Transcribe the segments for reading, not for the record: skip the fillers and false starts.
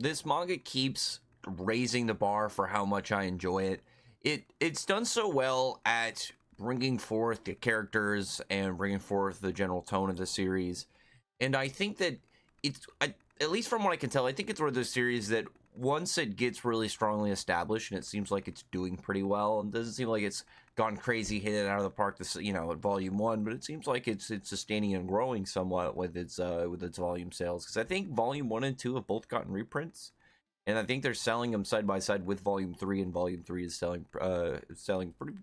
this manga keeps raising the bar for how much I enjoy it. It's done so well at bringing forth the characters and bringing forth the general tone of the series, and I think that at least from what I can tell, I think it's one of those series that once it gets really strongly established, and it seems like it's doing pretty well, and doesn't seem like it's gone crazy, hit it out of the park. This, at volume one, but it seems like it's sustaining and growing somewhat with its volume sales. Because I think volume one and two have both gotten reprints, and I think they're selling them side by side with volume three, and volume three is selling pretty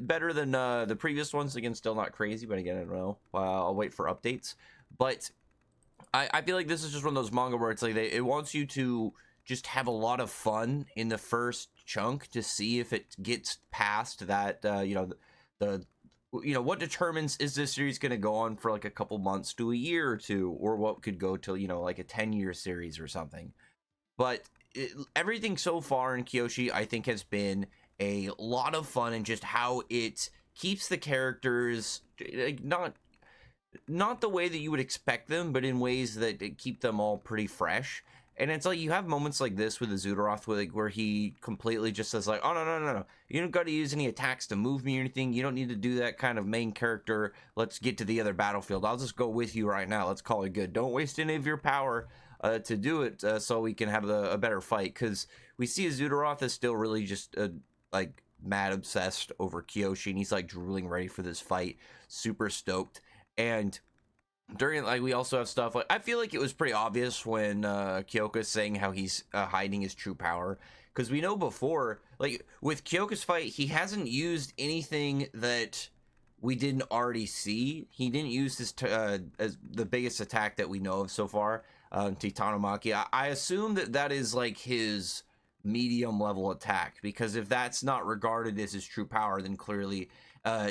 better than the previous ones. Again, still not crazy, but again, I don't know. I'll wait for updates, but I feel like this is just one of those manga where it's like it wants you to just have a lot of fun in the first chunk to see if it gets past that, what determines, is this series going to go on for like a couple months to a year or two, or what could go to, like a 10-year series or something. But everything so far in Kiyoshi, I think, has been a lot of fun, and just how it keeps the characters, like, not the way that you would expect them, but in ways that keep them all pretty fresh. And it's like you have moments like this with the Zudaroth, where he completely just says like, oh, no. You don't got to use any attacks to move me or anything. You don't need to do that kind of main character. Let's get to the other battlefield. I'll just go with you right now. Let's call it good. Don't waste any of your power to do it so we can have a better fight. Because we see Zudaroth is still really just like mad obsessed over Kiyoshi. And he's like drooling ready for this fight. Super stoked. And during, like, we also have stuff like, I feel like it was pretty obvious when Kyoka's saying how he's hiding his true power, because we know before, like with Kyoka's fight, he hasn't used anything that we didn't already see. He didn't use his as the biggest attack that we know of so far, Titanomaki. I assume that is like his medium level attack, because if that's not regarded as his true power, then clearly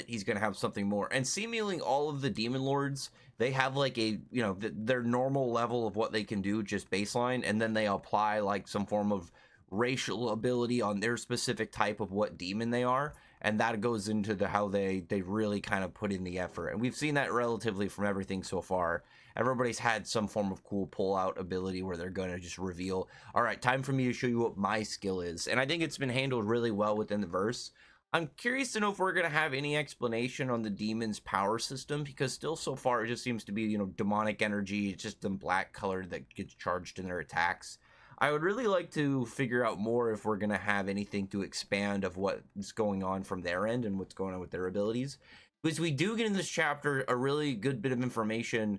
he's gonna have something more. And seemingly all of the demon lords, they have like a, their normal level of what they can do, just baseline, and then they apply like some form of racial ability on their specific type of what demon they are, and that goes into how they really kind of put in the effort. And we've seen that relatively from everything so far. Everybody's had some form of cool pull out ability where they're going to just reveal, all right, time for me to show you what my skill is. And I think it's been handled really well within the verse. I'm curious to know if we're going to have any explanation on the demon's power system, because still so far it just seems to be, demonic energy. It's just them black colored that gets charged in their attacks. I would really like to figure out more if we're going to have anything to expand of what's going on from their end and what's going on with their abilities. Because we do get in this chapter a really good bit of information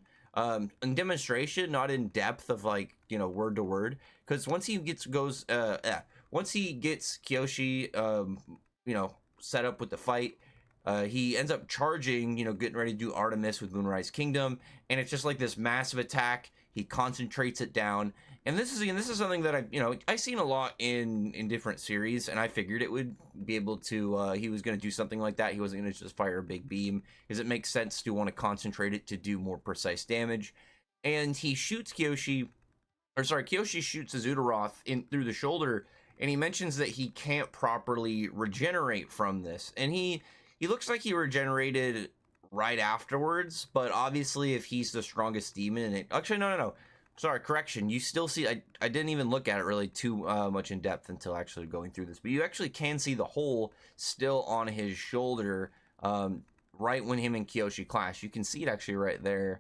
in demonstration, not in depth of like, word to word. Because once he gets Kiyoshi, set up with the fight, he ends up charging, getting ready to do Artemis with Moonrise Kingdom, and it's just like this massive attack. He concentrates it down, and this is something that I've seen a lot in different series, and I figured it would be able to he was going to do something like that. He wasn't going to just fire a big beam, because it makes sense to want to concentrate it to do more precise damage. And he shoots Kiyoshi shoots Azudaroth in through the shoulder, and he mentions that he can't properly regenerate from this. And he looks like he regenerated right afterwards, but obviously if he's the strongest demon, and actually no, sorry, correction, you still see, I didn't even look at it really too much in depth until actually going through this, but you actually can see the hole still on his shoulder right when him and Kiyoshi clash. You can see it actually right there.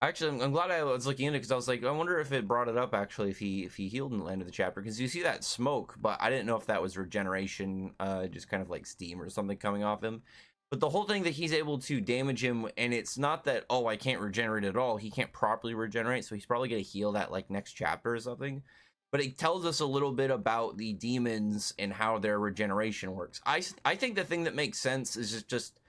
Actually, I'm glad I was looking into it, because I was like, I wonder if it brought it up actually, if he healed in the end of the chapter, because you see that smoke, but I didn't know if that was regeneration, just kind of like steam or something coming off him. But the whole thing that he's able to damage him, and it's not that, oh, I can't regenerate at all. He can't properly regenerate, so he's probably going to heal that like next chapter or something. But it tells us a little bit about the demons and how their regeneration works. I think the thing that makes sense is just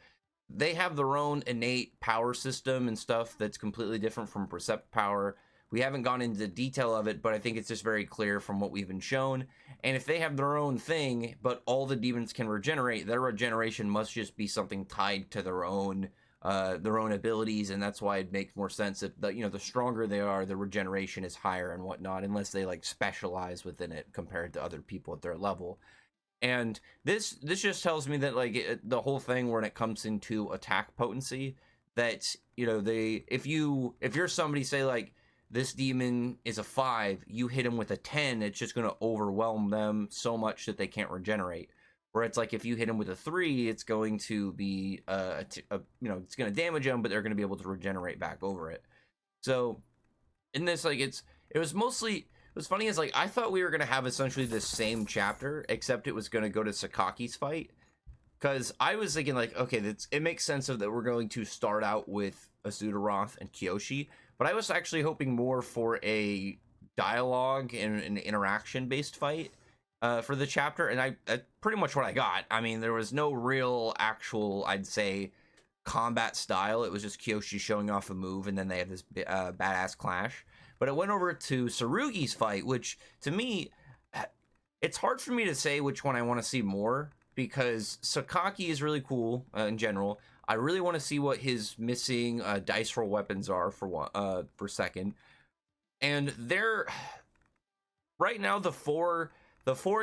they have their own innate power system and stuff that's completely different from Percept power. We haven't gone into the detail of it, but I think it's just very clear from what we've been shown. And if they have their own thing, but all the demons can regenerate, their regeneration must just be something tied to their own abilities, and that's why it makes more sense if the stronger they are, the regeneration is higher and whatnot, unless they like specialize within it compared to other people at their level. And this just tells me that like the whole thing when it comes into attack potency, that if you're somebody, say like this demon is a 5, you hit him with a 10, it's just going to overwhelm them so much that they can't regenerate. Where it's like if you hit him with a 3, it's going to be it's going to damage them, but they're going to be able to regenerate back over it. So in this, like, it was funny is, like, I thought we were going to have essentially the same chapter, except it was going to go to Sakaki's fight. Because I was thinking, like, okay, it makes sense that we're going to start out with Azudaroth and Kiyoshi, but I was actually hoping more for a dialogue and an interaction-based fight for the chapter, and that's pretty much what I got. I mean, there was no real actual, I'd say, combat style. It was just Kiyoshi showing off a move, and then they had this badass clash. But it went over to Tsurugi's fight, which, to me, it's hard for me to say which one I want to see more, because Sakaki is really cool in general. I really want to see what his missing dice roll weapons are for second. And they're right now the four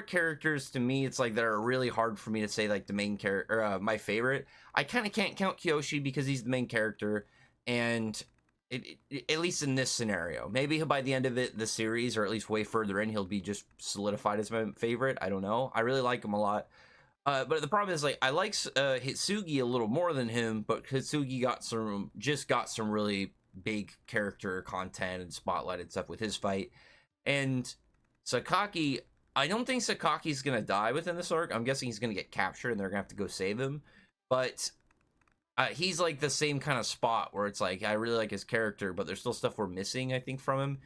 characters, to me, it's like they're really hard for me to say, like, the main character or my favorite. I kind of can't count Kiyoshi because he's the main character, and at least in this scenario, maybe by the end of the series, or at least way further in, he'll be just solidified as my favorite. I don't know. I really like him a lot. But the problem is, like, I like Hitsugi a little more than him, but Hitsugi got some really big character content and spotlighted stuff with his fight. And Sakaki, I don't think Sakaki's gonna die within this arc. I'm guessing he's gonna get captured and they're gonna have to go save him. But he's like the same kind of spot where it's like, I really like his character, but there's still stuff we're missing, I think, from him.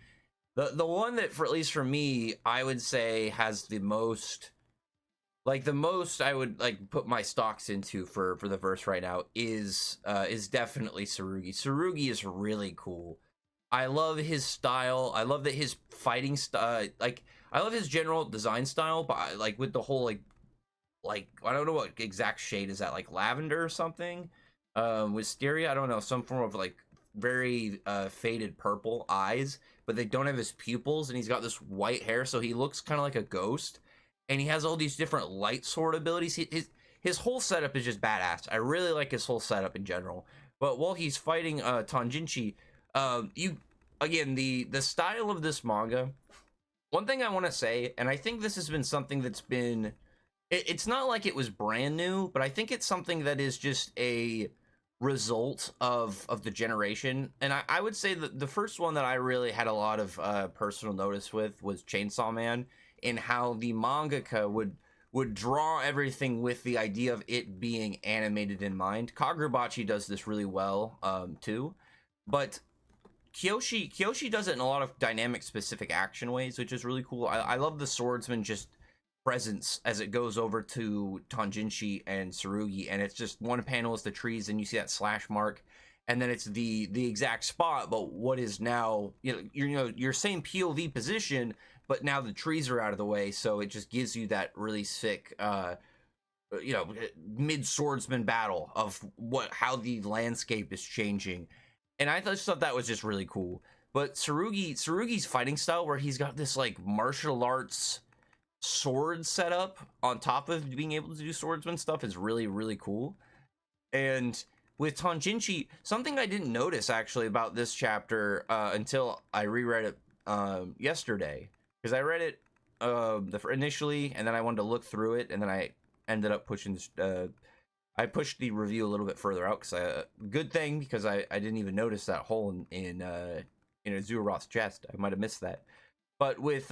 The one that, for at least for me, I would say has the most I would like put my stocks into for the verse right now is definitely Tsurugi. Tsurugi is really cool. I love his style. I love that his fighting style, I love his general design style, but like with the whole like I don't know what exact shade is that, like lavender or something, wisteria, I don't know, some form of like very faded purple eyes, but they don't have his pupils, and he's got this white hair, so he looks kind of like a ghost, and he has all these different light sword abilities. His whole setup is just badass. I really like his whole setup in general. But while he's fighting Tanjinchi, the style of this manga, one thing I want to say, and I think this has been something that's been, it's not like it was brand new, but I think it's something that is just a result of the generation. And I would say that the first one that I really had a lot of personal notice with was Chainsaw Man, in how the mangaka would draw everything with the idea of it being animated in mind. Kagurabachi does this really well too, but Kiyoshi does it in a lot of dynamic specific action ways, which is really cool. I love the swordsman just presence as it goes over to Tanjinchi and Tsurugi, and it's just one panel is the trees, and you see that slash mark, and then it's the exact spot, but what is now, your same POV position, but now the trees are out of the way, so it just gives you that really sick mid swordsman battle of how the landscape is changing. And I just thought that was just really cool. But Tsurugi's fighting style, where he's got this like martial arts sword setup on top of being able to do swordsman stuff, is really, really cool. And with Tanjinchi, something I didn't notice actually about this chapter until I reread it yesterday, because I read it initially, and then I wanted to look through it, and then I ended up pushing I pushed the review a little bit further out, because good thing, because I didn't even notice that hole in Azuroth's chest. I might have missed that. But with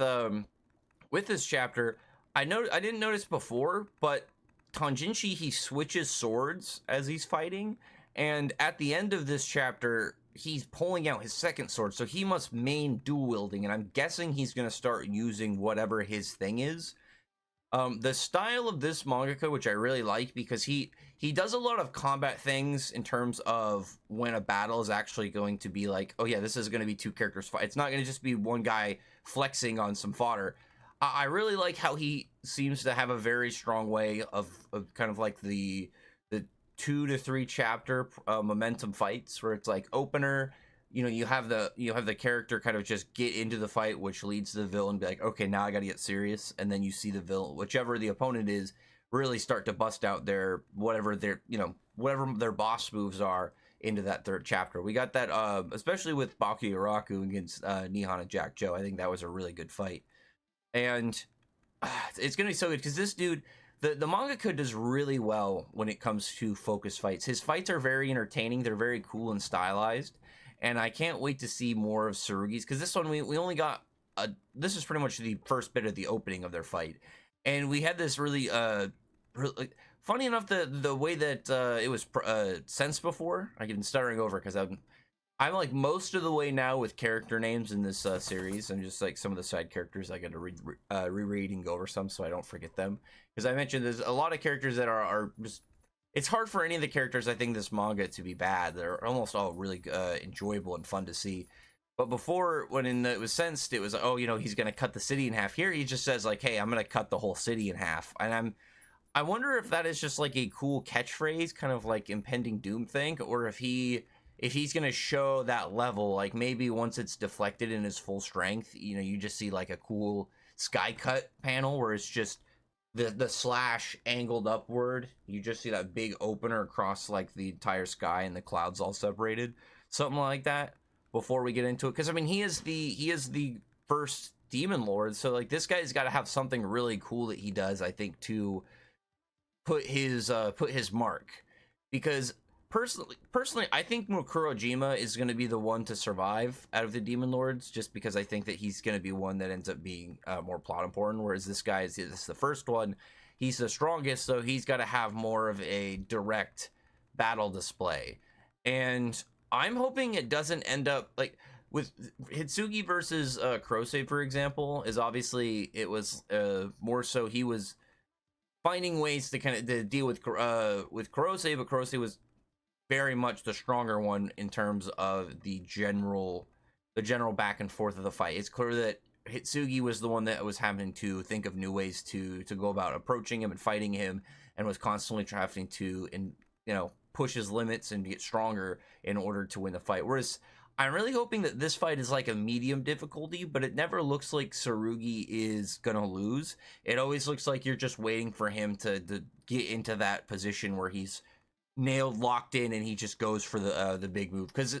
this chapter, I didn't notice before, but Tanjinchi, he switches swords as he's fighting, and at the end of this chapter, he's pulling out his second sword, so he must main dual wielding, and I'm guessing he's going to start using whatever his thing is. The style of this mangaka, which I really like, because he does a lot of combat things in terms of when a battle is actually going to be like, oh yeah, this is going to be two characters fight. It's not going to just be one guy flexing on some fodder. I really like how he seems to have a very strong way of kind of like the 2 to 3 chapter momentum fights, where it's like opener, you have the character kind of just get into the fight, which leads to the villain be like, okay, now I got to get serious, and then you see the villain, whichever the opponent is, really start to bust out whatever their boss moves are into that third chapter. We got that, especially with Baki Uraku against Nihon and Jack Joe. I think that was a really good fight, and it's gonna be so good because this dude, the mangaka does really well when it comes to focus fights. His fights are very entertaining. They're very cool and stylized, and I can't wait to see more of Tsurugi's, because this one we only got this is pretty much the first bit of the opening of their fight, and we had this really funny enough, the way that it was sensed before. I get stuttering over because I'm like most of the way now with character names in this series, and just like some of the side characters I got to reread and go over some so I don't forget them, because I mentioned there's a lot of characters that are just, it's hard for any of the characters I think this manga to be bad. They're almost all really enjoyable and fun to see. But before, when it was sensed, it was, oh, you know, he's gonna cut the city in half. Here he just says like, hey, I'm gonna cut the whole city in half. And I wonder if that is just like a cool catchphrase, kind of like impending doom thing, or if he's gonna show that level, like maybe once it's deflected in his full strength, you know, you just see like a cool sky cut panel where it's just the slash angled upward. You just see that big opener across like the entire sky and the clouds all separated, something like that. Before we get into it, because I mean he is the first demon lord, so like this guy's got to have something really cool that he does, I think, to put his mark. Because personally I think Mukurojima is going to be the one to survive out of the demon lords, just because I think that he's going to be one that ends up being more plot important, whereas this guy is the first one. He's the strongest, so he's got to have more of a direct battle display. And I'm hoping it doesn't end up like with Hitsugi versus Kurose, for example, is obviously it was more so he was finding ways to kind of to deal with Kurose, but Kurose was very much the stronger one in terms of the general back and forth of the fight. It's clear that Hitsugi was the one that was having to think of new ways to go about approaching him and fighting him, and was constantly having to, push his limits and get stronger in order to win the fight. Whereas I'm really hoping that this fight is like a medium difficulty, but it never looks like Tsurugi is gonna lose. It always looks like you're just waiting for him to get into that position where he's nailed, locked in, and he just goes for the big move. Because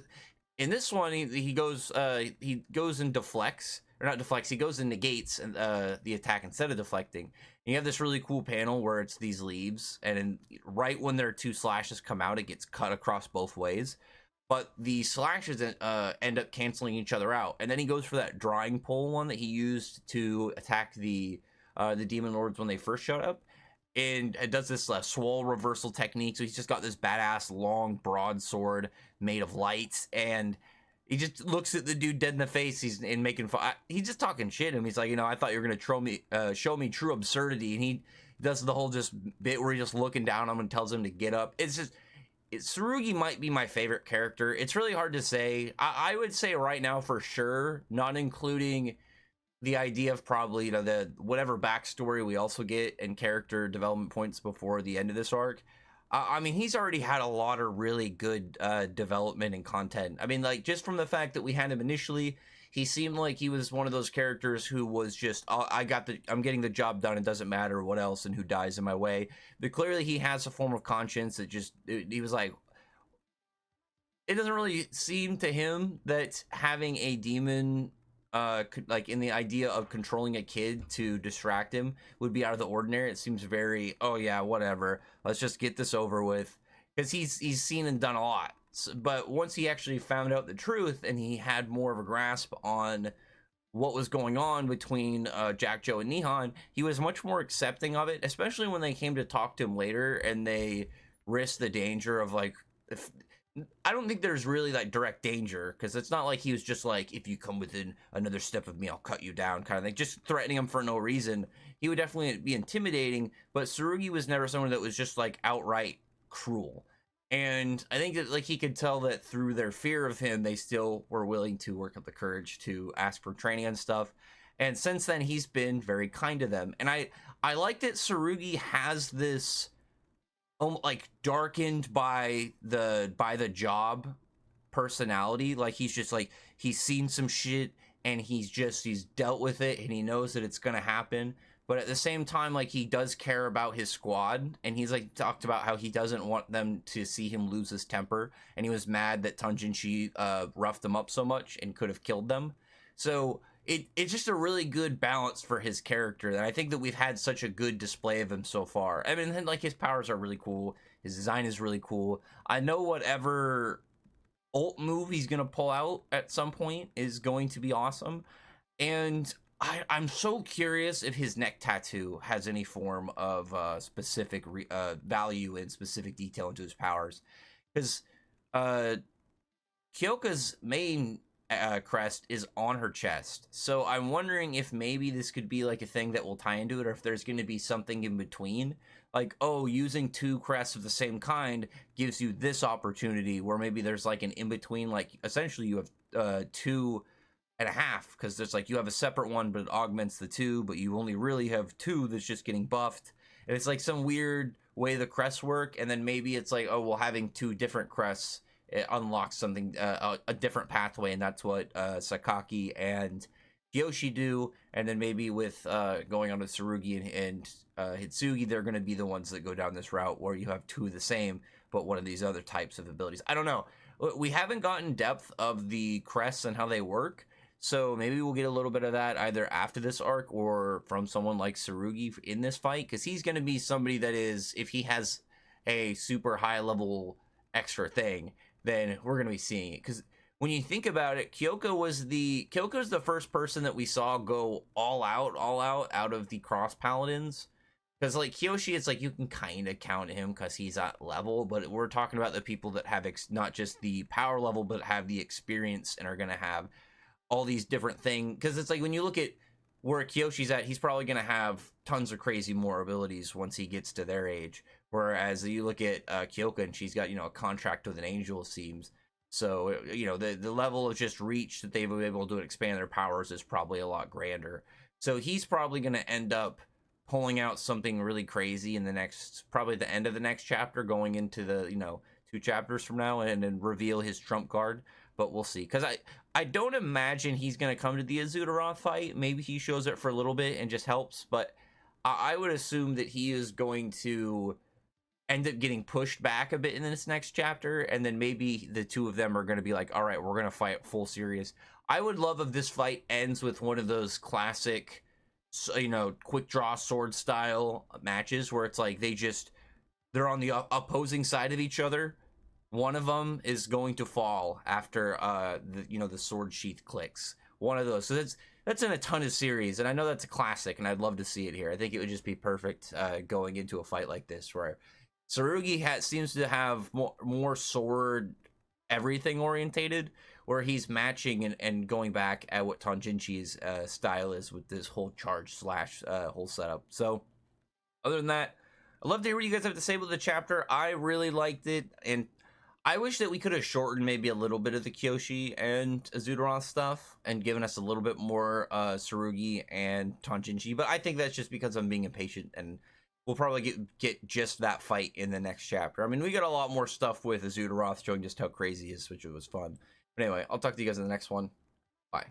in this one, he goes and deflects, or not deflects, he goes and negates the attack instead of deflecting. And you have this really cool panel where it's these leaves, and right when their two slashes come out, it gets cut across both ways. But the slashes end up canceling each other out, and then he goes for that drawing pole one that he used to attack the demon lords when they first showed up, and it does this swole reversal technique. So he's just got this badass long broadsword made of lights, and he just looks at the dude dead in the face. He's making fun. He's just talking shit. And he's like, I thought you were gonna show me true absurdity. And he does the whole just bit where he's just looking down on him and tells him to get up. It's just, Tsurugi might be my favorite character. It's really hard to say. I would say right now for sure, not including the idea of probably the whatever backstory we also get and character development points before the end of this arc. I mean, he's already had a lot of really good development and content. I mean, like, just from the fact that we had him initially, he seemed like he was one of those characters who was just, I'm getting the job done, it doesn't matter what else and who dies in my way. But clearly he has a form of conscience that he was like, it doesn't really seem to him that having a demon, like in the idea of controlling a kid to distract him, would be out of the ordinary. It seems very, oh yeah, whatever, let's just get this over with, because he's seen and done a lot. But once he actually found out the truth and he had more of a grasp on what was going on between Jack Joe and Nihon, he was much more accepting of it, especially when they came to talk to him later and they risked the danger of like, I don't think there's really like direct danger, because it's not like he was just like, if you come within another step of me, I'll cut you down kind of thing, just threatening him for no reason. He would definitely be intimidating, but Tsurugi was never someone that was just like outright cruel. And I think that like he could tell that through their fear of him, they still were willing to work up the courage to ask for training and stuff. And since then, he's been very kind to them. And I like that Tsurugi has this like darkened by the job personality. Like he's just like, he's seen some shit and he's dealt with it and he knows that it's gonna happen. but at the same time, like, he does care about his squad, and he's like talked about how he doesn't want them to see him lose his temper, and he was mad that Tanjinshi roughed them up so much and could have killed them. So it's just a really good balance for his character, and I think that we've had such a good display of him so far. I mean, like, his powers are really cool, his design is really cool. I know whatever ult move he's gonna pull out at some point is going to be awesome, and I'm so curious if his neck tattoo has any form of specific value and specific detail into his powers, because uh, Kyoka's main crest is on her chest, so I'm wondering if maybe this could be like a thing that will tie into it, or if there's going to be something in between, like, oh, using two crests of the same kind gives you this opportunity, where maybe there's like an in between, like essentially you have 2.5, because there's like, you have a separate one but it augments the two, but you only really have two that's just getting buffed, and it's like some weird way the crests work. And then maybe it's like, oh, well, having two different crests, it unlocks something, a different pathway, and that's what Sakaki and Kiyoshi do. And then maybe with going on to Tsurugi and Hitsugi, they're going to be the ones that go down this route where you have two of the same but one of these other types of abilities. I don't know, we haven't gotten depth of the crests and how they work, so maybe we'll get a little bit of that either after this arc or from someone like Tsurugi in this fight, because he's going to be somebody that is, if he has a super high level extra thing, then we're going to be seeing it. Because when you think about it, Kyoko's the first person that we saw go all out of the cross paladins. Because like Kiyoshi, it's like you can kind of count him because he's at level, but we're talking about the people that have not just the power level, but have the experience and are going to have all these different things. Because it's like, when you look at where Kiyoshi's at, he's probably going to have tons of crazy more abilities once he gets to their age. Whereas you look at Kyoka, and she's got, a contract with an angel, it seems. So, the level of just reach that they've been able to expand their powers is probably a lot grander. So he's probably going to end up pulling out something really crazy in the next, probably the end of the next chapter, going into the, 2 chapters from now, and then reveal his trump card. But we'll see. Because I don't imagine he's going to come to the Azudaroth fight. Maybe he shows it for a little bit and just helps. But I would assume that he is going to end up getting pushed back a bit in this next chapter. And then maybe the two of them are going to be like, all right, we're going to fight full serious. I would love if this fight ends with one of those classic, quick draw sword style matches where it's like they're on the opposing side of each other. One of them is going to fall after the sword sheath clicks. One of those. So that's in a ton of series, and I know that's a classic, and I'd love to see it here. I think it would just be perfect going into a fight like this, where Tsurugi seems to have more sword everything orientated, where he's matching and going back at what Tanjinshi's style is with this whole charge slash whole setup. So other than that, I'd love to hear what you guys have to say about the chapter. I really liked it, and I wish that we could have shortened maybe a little bit of the Kiyoshi and Azudaroth stuff and given us a little bit more Tsurugi and Tanjinshi, but I think that's just because I'm being impatient, and we'll probably get just that fight in the next chapter. I mean, we got a lot more stuff with Azudaroth showing just how crazy he is, which was fun. But anyway, I'll talk to you guys in the next one. Bye.